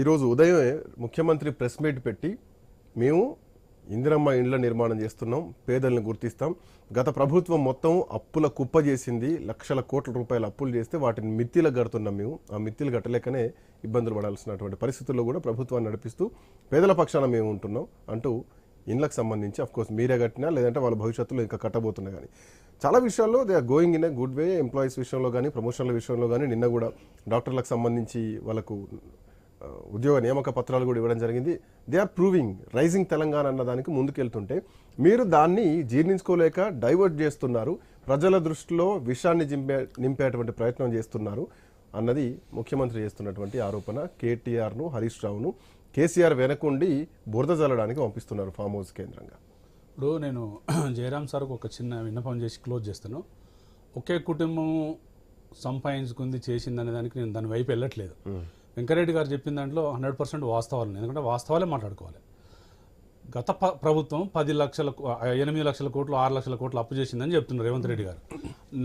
ఈరోజు ఉదయమే ముఖ్యమంత్రి ప్రెస్ మీట్ పెట్టి మేము ఇందిరమ్మ ఇండ్ల నిర్మాణం చేస్తున్నాం, పేదలను గుర్తిస్తాం, గత ప్రభుత్వం మొత్తం అప్పుల కుప్ప చేసింది, లక్షల కోట్ల రూపాయల అప్పులు చేస్తే వాటిని మిత్తిలకు కడుతున్నాం, మేము ఆ మిత్తిలు కట్టలేకనే ఇబ్బందులు పడాల్సినటువంటి పరిస్థితుల్లో కూడా ప్రభుత్వాన్ని నడిపిస్తూ పేదల పక్షాన మేము ఉంటున్నాం అంటూ ఇండ్లకు సంబంధించి అఫ్కోర్స్ మీరే కట్టినా లేదంటే వాళ్ళ భవిష్యత్తులో ఇంకా కట్టబోతున్నా కానీ చాలా విషయాల్లో they are going in a good way. Employees విషయంలో కానీ ప్రమోషన్ల విషయంలో కానీ నిన్న కూడా డాక్టర్లకు సంబంధించి వాళ్ళకు ఉద్యోగ నియామక పత్రాలు కూడా ఇవ్వడం జరిగింది. They are proving rising Telangana అన్న దానికి ముందుకెళ్తుంటే మీరు దాన్ని జీర్ణించుకోలేక డైవర్ట్ చేస్తున్నారు, ప్రజల దృష్టిలో విషయాన్ని నింపేటువంటి ప్రయత్నం చేస్తున్నారు అన్నది ముఖ్యమంత్రి చేస్తున్నటువంటి ఆరోపణ. కేటీఆర్ను, హరీష్ రావును కేసీఆర్ వెనకుండి బురద జల్లడానికి పంపిస్తున్నారు ఫామ్ హౌస్ కేంద్రంగా. ఇప్పుడు నేను జయరాం సార్కు ఒక చిన్న విన్నపం చేసి క్లోజ్ చేస్తాను. ఒకే కుటుంబం సంపాదించుకుంది చేసిందనే దానికి నేను దాని వైపు వెళ్ళట్లేదు. వెంకరెడ్డి గారు చెప్పిన దాంట్లో 100% వాస్తవాలు, ఎందుకంటే వాస్తవాలే మాట్లాడుకోవాలి. గత ప్రభుత్వం 8 లక్షల కోట్లు 6 లక్షల కోట్లు అప్పు చేసిందని చెప్తున్నారు రేవంత్ రెడ్డి గారు.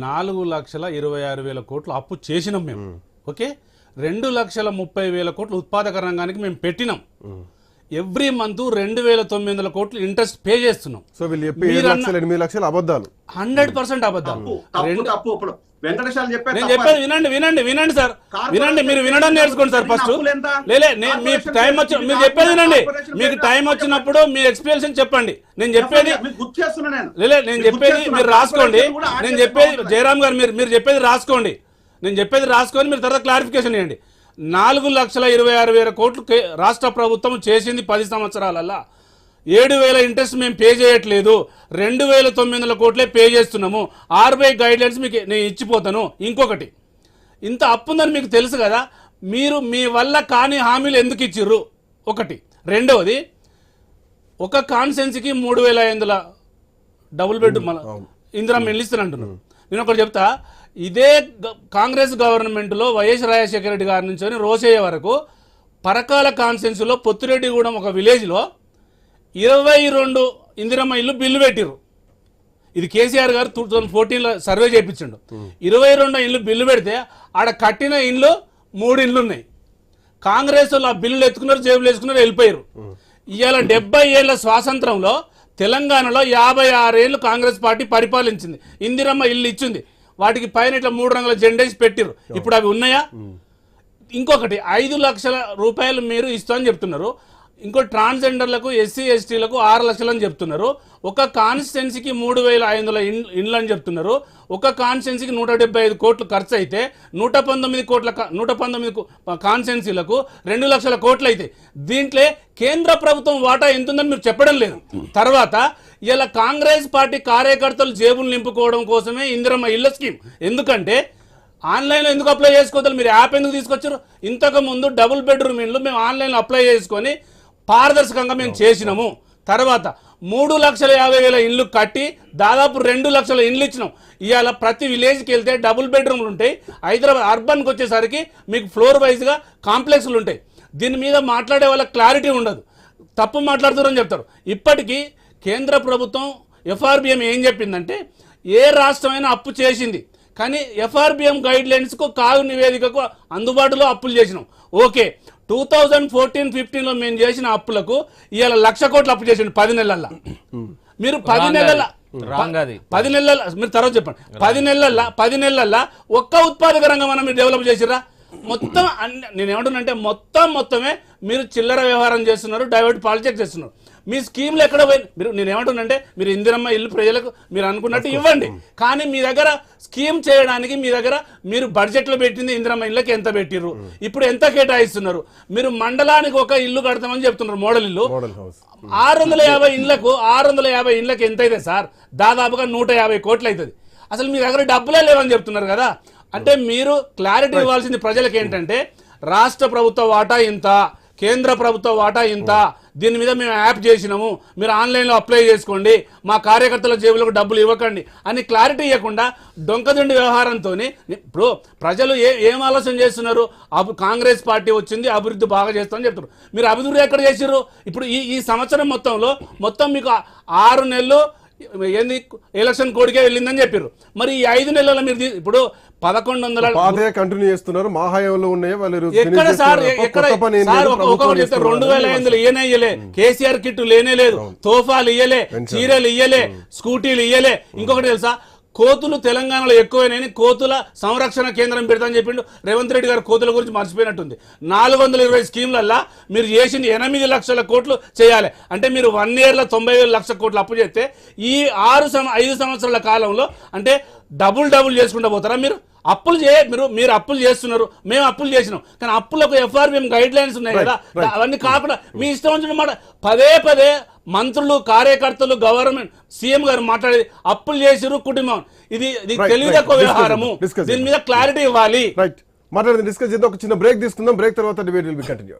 4,26,000 కోట్లు అప్పు చేసినాం మేము. ఓకే, 2,30,000 కోట్లు ఉత్పాదక రంగానికి మేము పెట్టినాం. ఎవ్రీ మంత్ 2,900 కోట్లు ఇంట్రెస్ట్ పే చేస్తున్నాం. సో వీళ్ళు 8 లక్షలు అబద్ధాలు, 100% అబద్ధాలు. నేను చెప్పేది వినండి సార్, వినండి, మీరు వినడం నేర్చుకోండి సార్ ఫస్ట్. మీ టైం వచ్చి మీరు చెప్పేది వినండి, మీకు టైం వచ్చినప్పుడు మీ ఎక్స్ప్లెనేషన్ చెప్పండి. నేను చెప్పేది మీరు రాసుకోండి. నేను చెప్పేది జయరామ్ గారు మీరు చెప్పేది రాసుకోండి. నేను చెప్పేది రాసుకొని మీరు తర్వాత క్లారిఫికేషన్ ఇవ్వండి. 4,26,000 కోట్లు రాష్ట్ర ప్రభుత్వం చేసింది 10 సంవత్సరాలల్లా. 7,000 ఇంట్రెస్ట్ మేము పే చేయట్లేదు, 2,900 కోట్లే పే చేస్తున్నాము. RBI గైడ్లైన్స్ మీకు నేను ఇచ్చిపోతాను. ఇంకొకటి, ఇంత అప్పుందని మీకు తెలుసు కదా, మీరు మీ వల్ల కాని హామీలు ఎందుకు ఇచ్చిర్రు? ఒకటి. రెండవది, ఒక కాన్స్టెన్సీకి 3,500 డబుల్ బెడ్ ఇందిరమ్మ ఇల్లు ఇస్తానంటున్నాను. నేను ఒకటి చెప్తా, ఇదే కాంగ్రెస్ గవర్నమెంట్లో వైఎస్ రాజశేఖర రెడ్డి గారి నుంచి రోసయ్య వరకు పరకాల కాన్స్టెన్సీలో పొత్తిరెడ్డిగూడెం ఒక విలేజ్లో 22 ఇందిరమ్మ ఇల్లు బిల్లు పెట్టిర్రు. ఇది కేసీఆర్ గారు 2014లో సర్వే చేయించిండు. 22 ఇల్లు బిల్లు పెడితే ఆడ కట్టిన ఇండ్లు 3 ఇండ్లు ఉన్నాయి. కాంగ్రెస్ వాళ్ళు ఆ బిల్లులు ఎత్తుకున్నారు, జేబులు వేసుకున్నారు, వెళ్ళిపోయారు. ఇవాళ 70 ఏళ్ల స్వాతంత్రంలో తెలంగాణలో 56 ఏళ్ళు కాంగ్రెస్ పార్టీ పరిపాలించింది, ఇందిరమ్మ ఇల్లు ఇచ్చింది. వాటికి పైన ఇట్లా 3 రంగుల జెండేసి పెట్టిర్రు. ఇప్పుడు అవి ఉన్నాయా? ఇంకొకటి, 5 లక్షల రూపాయలు మీరు ఇస్తామని చెప్తున్నారు. ఇంకో ట్రాన్స్జెండర్లకు, SC STలకు 6 లక్షలు అని చెప్తున్నారు. ఒక కాన్స్టిట్యున్సీకి 3,500 ఇండ్లు అని చెప్తున్నారు. ఒక కాన్స్టిట్యున్సీకి 175 కోట్లు ఖర్చు అయితే 119 కాన్స్టిట్యున్సీలకు 2 లక్షల కోట్లు అయితే దీంట్లో కేంద్ర ప్రభుత్వం వాటా ఎంతుందని మీరు చెప్పడం లేదు. తర్వాత ఇలా కాంగ్రెస్ పార్టీ కార్యకర్తలు జేబులు నింపుకోవడం కోసమే ఇందిరమ్మ ఇళ్ల స్కీమ్. ఎందుకంటే ఆన్లైన్లో ఎందుకు అప్లై చేసుకోవద్దు? మీరు యాప్ ఎందుకు తీసుకొచ్చారు? ఇంతకు ముందు డబుల్ బెడ్రూమ్ ఇండ్లు మేము ఆన్లైన్లో అప్లై చేసుకొని పారదర్శకంగా మేము చేసినాము. తర్వాత 3,50,000 ఇండ్లు కట్టి దాదాపు 2 లక్షల ఇండ్లు ఇచ్చినాం. ఇవాళ ప్రతి విలేజ్కి వెళ్తే డబుల్ బెడ్రూమ్లు ఉంటాయి. హైదరాబాద్ అర్బన్కి వచ్చేసరికి మీకు ఫ్లోర్ వైజ్గా కాంప్లెక్స్లు ఉంటాయి. దీని మీద మాట్లాడే వాళ్ళ క్లారిటీ ఉండదు, తప్పు మాట్లాడుతారని చెప్తారు. ఇప్పటికీ కేంద్ర ప్రభుత్వం FRBM ఏం చెప్పిందంటే, ఏ రాష్ట్రమైనా అప్పు చేసింది, కానీ FRBM గైడ్లైన్స్కు కాగు నివేదికకు అందుబాటులో అప్పులు చేసినాం. ఓకే, 2014-15లో మేము చేసిన అప్పులకు ఇవాళ 1,00,000 కోట్లు అప్పు చేసిండు 10 నెలల్లో. మీరు 10 నెలల మీరు తర్వాత చెప్పండి, 10 నెలల్లో ఒక్క ఉత్పాదక రంగం మనం మీరు డెవలప్ చేసిరా? మొత్తం నేనేమంటున్నానంటే మొత్తమే మీరు చిల్లర వ్యవహారం చేస్తున్నారు, డైవర్ట్ పాలిటిక్స్ చేస్తున్నారు. మీ స్కీమ్లు ఎక్కడ పోయి నేనేమంటున్నానంటే, మీరు ఇందిరమ్మ ఇల్లు ప్రజలకు మీరు అనుకున్నట్టు ఇవ్వండి, కానీ మీ దగ్గర స్కీమ్ చేయడానికి మీ దగ్గర మీరు బడ్జెట్లో పెట్టింది ఇందిరమ్మ ఇళ్ళకి ఎంత పెట్టిర్రు, ఇప్పుడు ఎంత కేటాయిస్తున్నారు? మీరు మండలానికి ఒక ఇల్లు కడతామని చెప్తున్నారు, మోడల్ ఇల్లు. 650 ఇండ్లకి ఎంత అయితే సార్? దాదాపుగా 150 కోట్లు అవుతుంది. అసలు మీ దగ్గర డబ్బులే లేవని చెప్తున్నారు కదా. అంటే మీరు క్లారిటీ ఇవ్వాల్సింది ప్రజలకు ఏంటంటే, రాష్ట్ర ప్రభుత్వ వాటా ఇంత, కేంద్ర ప్రభుత్వ వాటా ఇంత, దీని మీద మేము యాప్ చేసినాము, మీరు ఆన్లైన్లో అప్లై చేసుకోండి, మా కార్యకర్తల జేబులకు డబ్బులు ఇవ్వకండి అని క్లారిటీ ఇవ్వకుండా డొంకదుండి వ్యవహారంతో ఇప్పుడు ప్రజలు ఏం ఆలోచన చేస్తున్నారు? కాంగ్రెస్ పార్టీ వచ్చింది, అభివృద్ధి బాగా చేస్తామని చెప్తారు. మీరు అభివృద్ధి ఎక్కడ చేసిర్రు? ఇప్పుడు ఈ సంవత్సరం మొత్తం మీకు 6 నెలలు ఏంది ఎలక్షన్ కోడ్కే వెళ్ళిందని చెప్పారు. మరి ఈ 5 నెలల మీరు ఇప్పుడు 1100 పాతే కంటిన్యూ చేస్తున్నారు. మా హయాంలో ఉన్నాయి వాళ్ళు ఎక్కడ సార్ ఎక్కడ సార్ ఒకటి చెప్తే 2005 ఇయ్యలే, కేసీఆర్ కిట్ లేనే లేదు, తోఫాలు ఇయ్యలే, చీరలు ఇయ్యలే, స్కూటీలు ఇయ్యలే. ఇంకొకటి తెలుసా, కోతులు తెలంగాణలో ఎక్కువైనాయని కోతుల సంరక్షణ కేంద్రం పెడతామని చెప్పిండు రేవంత్ రెడ్డి గారు. కోతుల గురించి మర్చిపోయినట్టుంది. 420 స్కీమ్లల్లా మీరు చేసింది 8 లక్షల కోట్లు చేయాలి అంటే మీరు 1 yearలో 90,000 లక్షల కోట్లు అప్పు చేస్తే ఈ 5 సంవత్సరాల కాలంలో అంటే డబుల్ చేసుకుంటూ పోతారా మీరు? అప్పులు మీరు అప్పులు చేస్తున్నారు, మేము అప్పులు చేసినాం, కానీ అప్పులకు FRBM గైడ్ లైన్స్ ఉన్నాయి కదా, అవన్నీ కాకుండా మీ ఇష్టం వచ్చిన మాట పదే మంత్రులు, కార్యకర్తలు, గవర్నమెంట్, సీఎం గారు మాట్లాడేది అప్పులు చేసిరు కుటుంబం, ఇది తెలివితక్కువ వ్యవహారము. దీని మీద క్లారిటీ ఇవ్వాలి. రైట్, మాట్లాడేది డిస్కస్ చేద్దాం. ఒక చిన్న బ్రేక్ తీసుకుందాం. బ్రేక్ తర్వాత డిబేట్ విల్ బి కంటిన్యూ.